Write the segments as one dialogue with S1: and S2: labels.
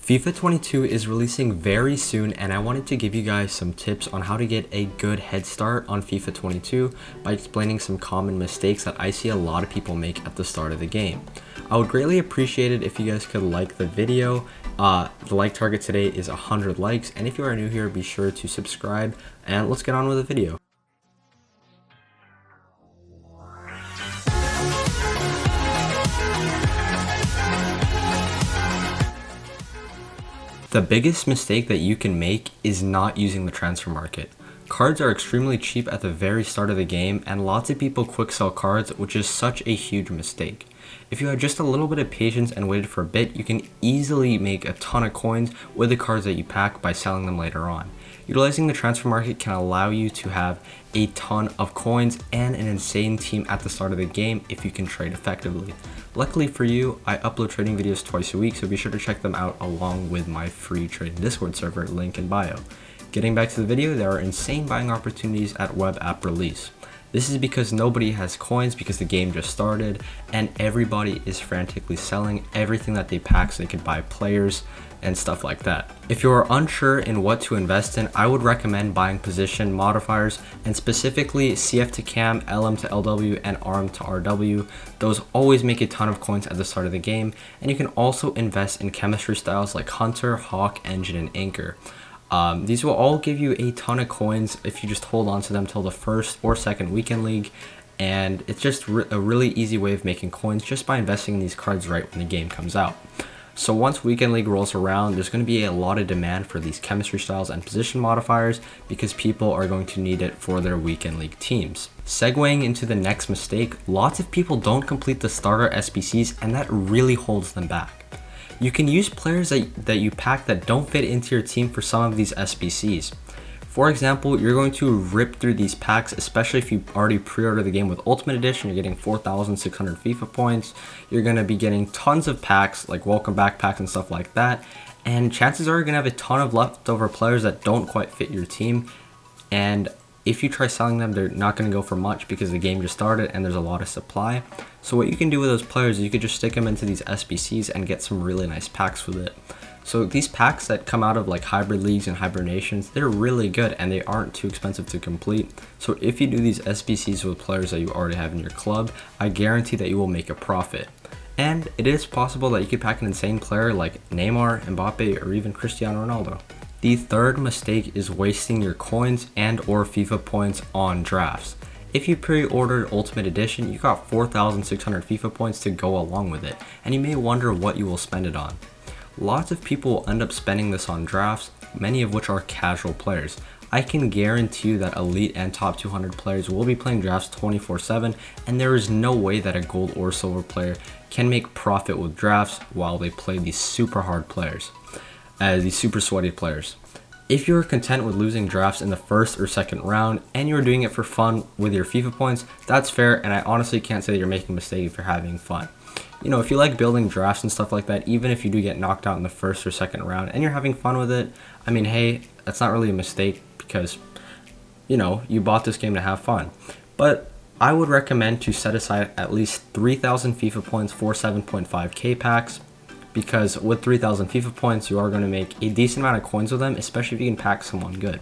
S1: FIFA 22 is releasing very soon, and I wanted to give you guys some tips on how to get a good head start on FIFA 22 by explaining some common mistakes that I see a lot of people make at the start of the game. I would greatly appreciate it if you guys could like the video. The like target today is 100 likes, and if you are new here, be sure to subscribe, and let's get on with the video. The biggest mistake that you can make is not using the transfer market. Cards are extremely cheap at the very start of the game, and lots of people quick sell cards, which is such a huge mistake. If you had just a little bit of patience and waited for a bit, you can easily make a ton of coins with the cards that you pack by selling them later on. Utilizing the transfer market can allow you to have a ton of coins and an insane team at the start of the game if you can trade effectively. Luckily for you, I upload trading videos twice a week, so be sure to check them out along with my free trading Discord server, link in bio. Getting back to the video, there are insane buying opportunities at web app release. This is because nobody has coins because the game just started, and everybody is frantically selling everything that they pack so they can buy players and stuff like that. If you're unsure in what to invest in, I would recommend buying position modifiers, and specifically CF to Cam, LM to LW, and RM to RW. Those always make a ton of coins at the start of the game, and you can also invest in chemistry styles like Hunter, Hawk, Engine, and Anchor. These will all give you a ton of coins if you just hold on to them till the first or second weekend league, and it's just a really easy way of making coins just by investing in these cards right when the game comes out. So once weekend league rolls around, there's going to be a lot of demand for these chemistry styles and position modifiers because people are going to need it for their weekend league teams. Segueing into the next mistake, lots of people don't complete the starter SBCs, and that really holds them back. You can use players that you pack that don't fit into your team for some of these SBCs. For example, you're going to rip through these packs, especially if you already pre-order the game with Ultimate Edition. You're getting 4,600 FIFA points. You're going to be getting tons of packs like welcome back packs and stuff like that. And chances are you're going to have a ton of leftover players that don't quite fit your team. And if you try selling them, they're not going to go for much because the game just started and there's a lot of supply. So what you can do with those players is you could just stick them into these SBCs and get some really nice packs with it. So these packs that come out of like hybrid leagues and hibernations, they're really good and they aren't too expensive to complete. So if you do these SBCs with players that you already have in your club, I guarantee that you will make a profit. And it is possible that you could pack an insane player like Neymar, Mbappe, or even Cristiano Ronaldo. The third mistake is wasting your coins and or FIFA points on drafts. If you pre-ordered Ultimate Edition, you got 4,600 FIFA points to go along with it, and you may wonder what you will spend it on. Lots of people will end up spending this on drafts, many of which are casual players. I can guarantee you that elite and top 200 players will be playing drafts 24/7, and there is no way that a gold or silver player can make profit with drafts while they play these super hard players, these super sweaty players. If you're content with losing drafts in the first or second round and you're doing it for fun with your FIFA points, that's fair, and I honestly can't say that you're making a mistake if you're having fun. You know, if you like building drafts and stuff like that, even if you do get knocked out in the first or second round and you're having fun with it, I mean, hey, that's not really a mistake because, you know, you bought this game to have fun. But I would recommend to set aside at least 3,000 FIFA points for 7.5k packs, because with 3,000 FIFA points, you are going to make a decent amount of coins with them, especially if you can pack someone good.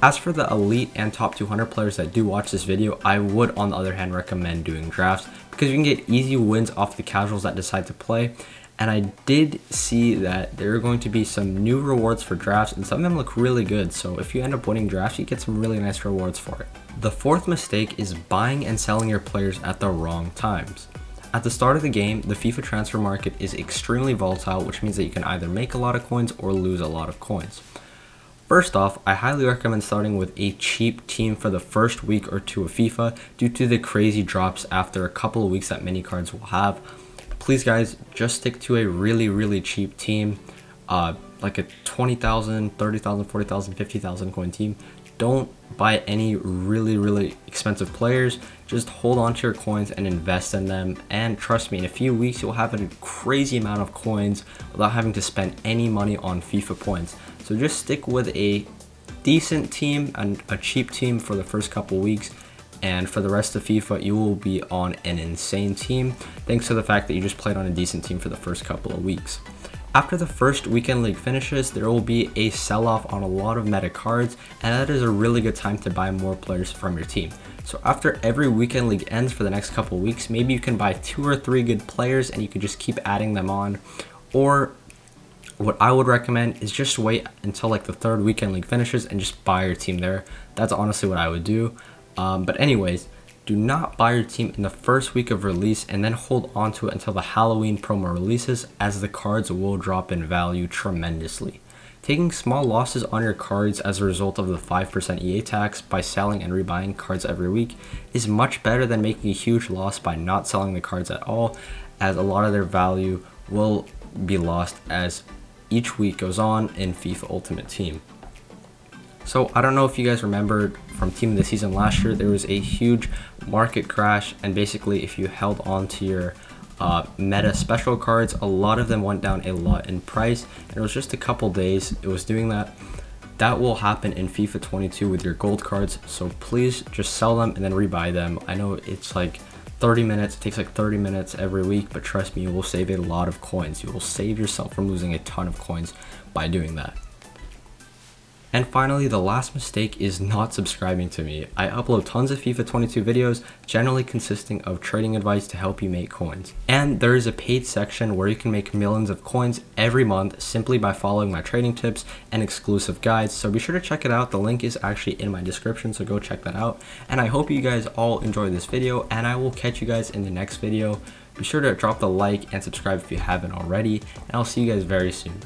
S1: As for the elite and top 200 players that do watch this video, I would on the other hand recommend doing drafts because you can get easy wins off the casuals that decide to play. And I did see that there are going to be some new rewards for drafts, and some of them look really good. So if you end up winning drafts, you get some really nice rewards for it. The fourth mistake is buying and selling your players at the wrong times. At the start of the game, the FIFA transfer market is extremely volatile, which means that you can either make a lot of coins or lose a lot of coins. First off, I highly recommend starting with a cheap team for the first week or two of FIFA due to the crazy drops after a couple of weeks that many cards will have. Please guys, just stick to a really cheap team, like a 20,000, 30,000, 40,000, 50,000 coin team. Don't buy any really expensive players. Just hold on to your coins and invest in them, and trust me, in a few weeks you'll have a crazy amount of coins without having to spend any money on FIFA points. So just stick with a decent team and a cheap team for the first couple weeks, and for the rest of FIFA you will be on an insane team thanks to the fact that you just played on a decent team for the first couple of weeks. After the first weekend league finishes, there will be a sell-off on a lot of meta cards, and that is a really good time to buy more players from your team. So after every weekend league ends for the next couple weeks, maybe you can buy 2 or 3 good players and you can just keep adding them on. Or what I would recommend is just wait until like the 3rd weekend league finishes and just buy your team there. That's honestly what I would do. But anyways, do not buy your team in the first week of release and then hold on to it until the Halloween promo releases, as the cards will drop in value tremendously. Taking small losses on your cards as a result of the 5% EA tax by selling and rebuying cards every week is much better than making a huge loss by not selling the cards at all, as a lot of their value will be lost as each week goes on in FIFA Ultimate Team. So I don't know if you guys remembered from Team of the Season last year, there was a huge market crash, and basically if you held on to your meta special cards, a lot of them went down a lot in price, and it was just a couple days it was doing that. That will happen in FIFA 22 with your gold cards, so please just sell them and then rebuy them. I know it's like 30 minutes, it takes like 30 minutes every week, but trust me, you will save a lot of coins. You will save yourself from losing a ton of coins by doing that. And finally, the last mistake is not subscribing to me. I upload tons of FIFA 22 videos, generally consisting of trading advice to help you make coins. And there is a paid section where you can make millions of coins every month simply by following my trading tips and exclusive guides. So be sure to check it out. The link is actually in my description, so go check that out. And I hope you guys all enjoyed this video, and I will catch you guys in the next video. Be sure to drop the like and subscribe if you haven't already, and I'll see you guys very soon.